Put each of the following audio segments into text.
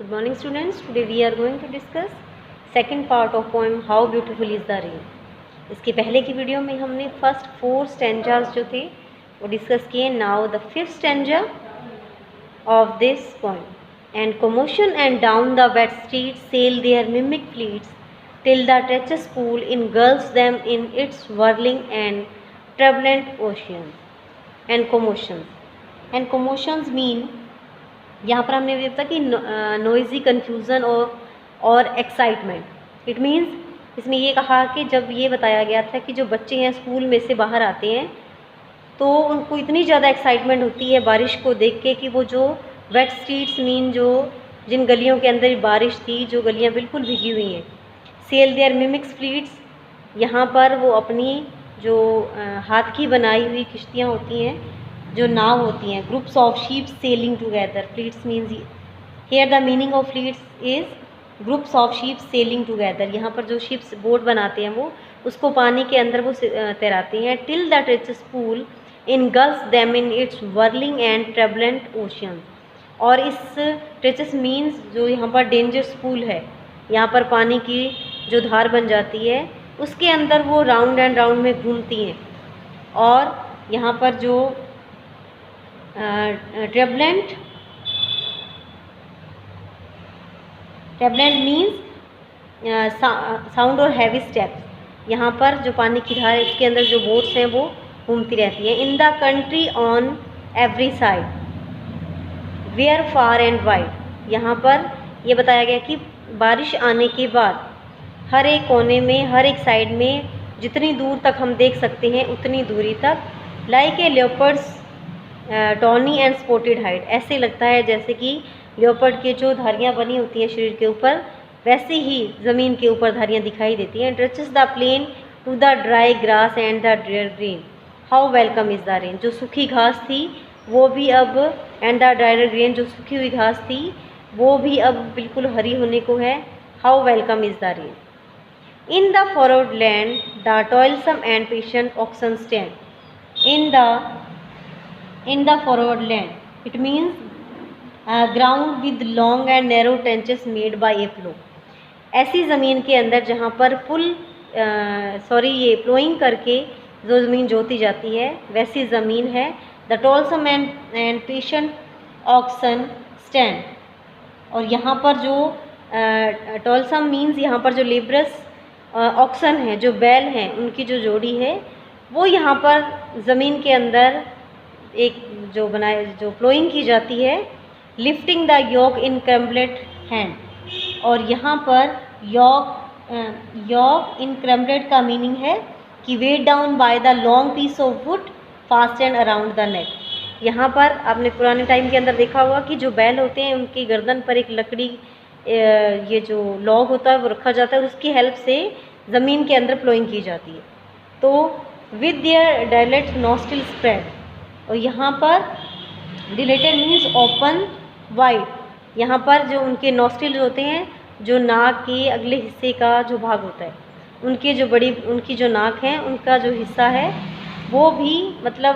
Good morning students. Today we are going to discuss second part of poem How Beautiful is the Rain. इसके पहले की video में हमने first 4 stanzas जो थे वो डिस्कस किए. Now the fifth stanza of this poem. And commotion and down the wet streets sail their mimic fleets, till the treacherous pool engulfs them in its whirling and turbulent ocean. And commotions mean, यहाँ पर हमने देखा कि noisy confusion और excitement. It means इसमें ये कहा कि जब ये बताया गया था कि जो बच्चे हैं स्कूल में से बाहर आते हैं तो उनको इतनी ज़्यादा एक्साइटमेंट होती है बारिश को देख के कि वो जो वेट स्ट्रीट्स मीन जो जिन गलियों के अंदर बारिश थी, जो गलियां बिल्कुल भीगी हुई हैं. सेल देयर मिमिक्स फ्लीट्स, यहाँ पर वो अपनी जो हाथ की बनाई हुई किश्तियाँ होती हैं, जो नाव होती हैं. Groups of sheeps selling together. Fleets means here the meaning of fleets is groups of sheeps selling together. यहाँ पर जो शिप्स बोट बनाते हैं वो उसको पानी के अंदर वो तैराते हैं. Till the treacherous pool engulfs them in its whirling and turbulent ocean. और इस ट्रेचस मीन्स जो यहाँ पर डेंजरस पूल है, यहाँ पर पानी की जो धार बन जाती है उसके अंदर वो राउंड एंड राउंड में घूमती हैं. और यहाँ पर जो ट्रबलेंट मीन्स साउंड और हैवी स्टेप्स. यहाँ पर जो पानी की धार है उसके अंदर जो बोट्स हैं वो घूमती रहती है. In the country on every side where far and wide. यहाँ पर ये बताया गया कि बारिश आने के बाद हर एक कोने में, हर एक साइड में जितनी दूर तक हम देख सकते हैं उतनी दूरी तक, like a leopard's tawny and spotted hide. ऐसे लगता है जैसे कि लेपर्ड के जो धारियाँ बनी होती हैं शरीर के ऊपर, वैसे ही ज़मीन के ऊपर धारियाँ दिखाई देती हैं. Touches the plain to the dry grass and the drier green. How welcome is the rain. जो सूखी घास थी वो भी अब, एंड द ड्रायर ग्रीन, जो सूखी हुई घास थी वो भी अब बिल्कुल हरी होने को है. How welcome is the rain. In the furrowed land the toilsome and patient oxen stand. In the furrowed land it means ground with long and narrow trenches made by a plough. ऐसी ज़मीन के अंदर जहाँ पर ये ploughing करके जो ज़मीन जोती जाती है वैसी ज़मीन है. The toilsome and patient oxen stand. और यहाँ पर जो टॉलसम मीन्स यहाँ पर जो लेबरस ऑक्सन है, जो बैल हैं, उनकी जो जोड़ी है वो यहाँ पर ज़मीन के अंदर एक जो प्लोइंग की जाती है. Lifting the yoke in crumbled hand. और यहाँ पर योक इन क्रम्बलेड का मीनिंग है कि weighed down by the long piece of wood fastened around the neck. यहाँ पर आपने पुराने टाइम के अंदर देखा होगा कि जो बैल होते हैं उनकी गर्दन पर एक लकड़ी, ये जो लॉग होता है वो रखा जाता है और उसकी हेल्प से ज़मीन के अंदर प्लोइंग की जाती है. तो with their dilate nostril spread. और यहाँ पर डिलेटेड मीन्स ओपन वाइड. यहाँ पर जो उनके नॉस्ट्रिल होते हैं, जो नाक के अगले हिस्से का जो भाग होता है, उनकी जो नाक है, उनका जो हिस्सा है वो भी मतलब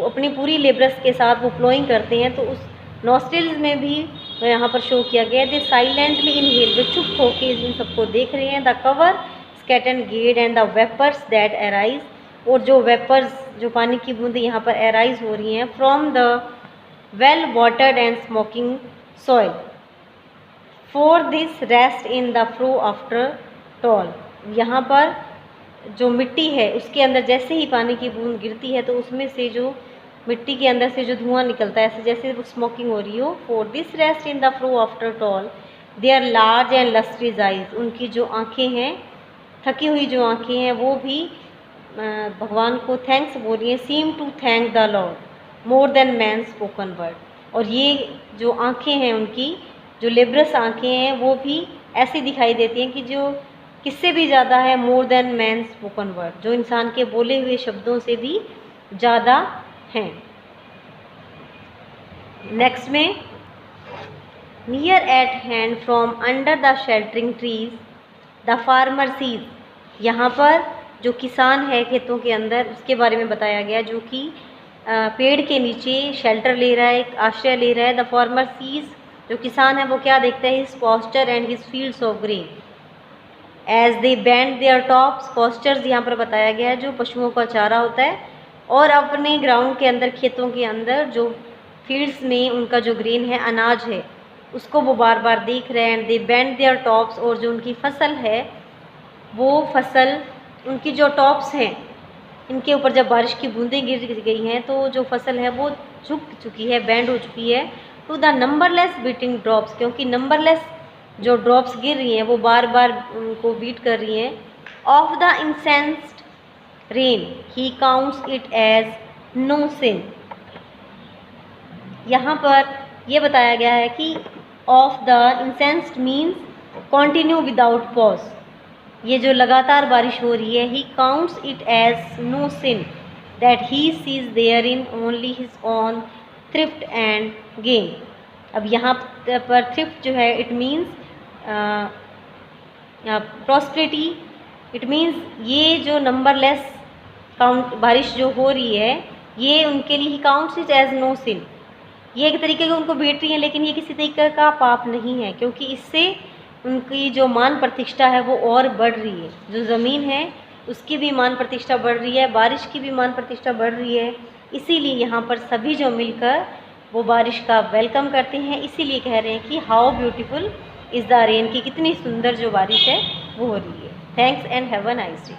अपनी पूरी लेब्रस के साथ वो फ्लोइंग करते हैं. तो उस नॉस्ट्रिल्स में भी यहाँ पर शो किया गया. दे साइलेंटली इनहेल. वे चुप होके इन सबको देख रहे हैं. The clover scented gale and the vapours that arise. और जो वेपर्स, जो पानी की बूंदें यहाँ पर एराइज हो रही हैं from the well watered and smoking soil. For this rest in the flow after toil. यहाँ पर जो मिट्टी है उसके अंदर जैसे ही पानी की बूंद गिरती है तो उसमें से जो मिट्टी के अंदर से जो धुआं निकलता है, ऐसे जैसे वो स्मोकिंग हो रही हो. For this rest in the flow after toil their large and lustrous eyes. उनकी जो आँखें हैं, थकी हुई जो आँखें हैं, वो भी भगवान को थैंक्स बोल रही हैं. Seem to thank the lord more than man spoken word. और ये जो आँखें हैं, उनकी जो लेब्रस आँखें हैं, वो भी ऐसी दिखाई देती हैं कि जो किससे भी ज़्यादा है, मोर देन मैन स्पोकन वर्ड, जो इंसान के बोले हुए शब्दों से भी ज़्यादा हैं. नेक्स्ट में near at hand from under the sheltering trees the farmer sees. यहाँ पर जो किसान है खेतों के अंदर, उसके बारे में बताया गया, जो कि पेड़ के नीचे शेल्टर ले रहा है, एक आश्रय ले रहा है. द फार्मर सीज जो किसान है वो क्या देखता है, his pasture and his fields of green as they bend their tops. Pastures यहाँ पर बताया गया है जो पशुओं का चारा होता है, और अपने ग्राउंड के अंदर, खेतों के अंदर जो फील्ड्स में उनका जो ग्रीन है, अनाज है, उसको वो बार बार देख रहे हैं। दे बैंड देयर टॉप्स, और जो उनकी फसल है वो फसल, उनकी जो टॉप्स हैं, इनके ऊपर जब बारिश की बूंदें गिर गई हैं तो जो फसल है वो झुक चुकी है, बैंड हो चुकी है to the numberless beating drops, क्योंकि नंबरलेस जो ड्रॉप्स गिर रही हैं वो बार बार उनको बीट कर रही हैं। Of the incessant rain he counts it as no sin. यहाँ पर यह बताया गया है कि of the incessant means continue without pause, ये जो लगातार बारिश हो रही है, he counts it as no sin that he sees there in only his own thrift and gain. अब यहाँ पर थ्रिफ्ट जो है it means prosperity, it means ये जो नंबरलेस काउंट बारिश जो हो रही है ये उनके लिए ही counts it as no sin, ये एक तरीके का उनको बेट रही है, लेकिन ये किसी तरीके का पाप नहीं है, क्योंकि इससे उनकी जो मान प्रतिष्ठा है वो और बढ़ रही है। जो ज़मीन है उसकी भी मान प्रतिष्ठा बढ़ रही है, बारिश की भी मान प्रतिष्ठा बढ़ रही है। इसीलिए यहाँ पर सभी जो मिलकर वो बारिश का वेलकम करते हैं, इसीलिए कह रहे हैं कि how beautiful is the rain, की कितनी सुंदर जो बारिश है वो हो रही है। Thanks and have a nice day.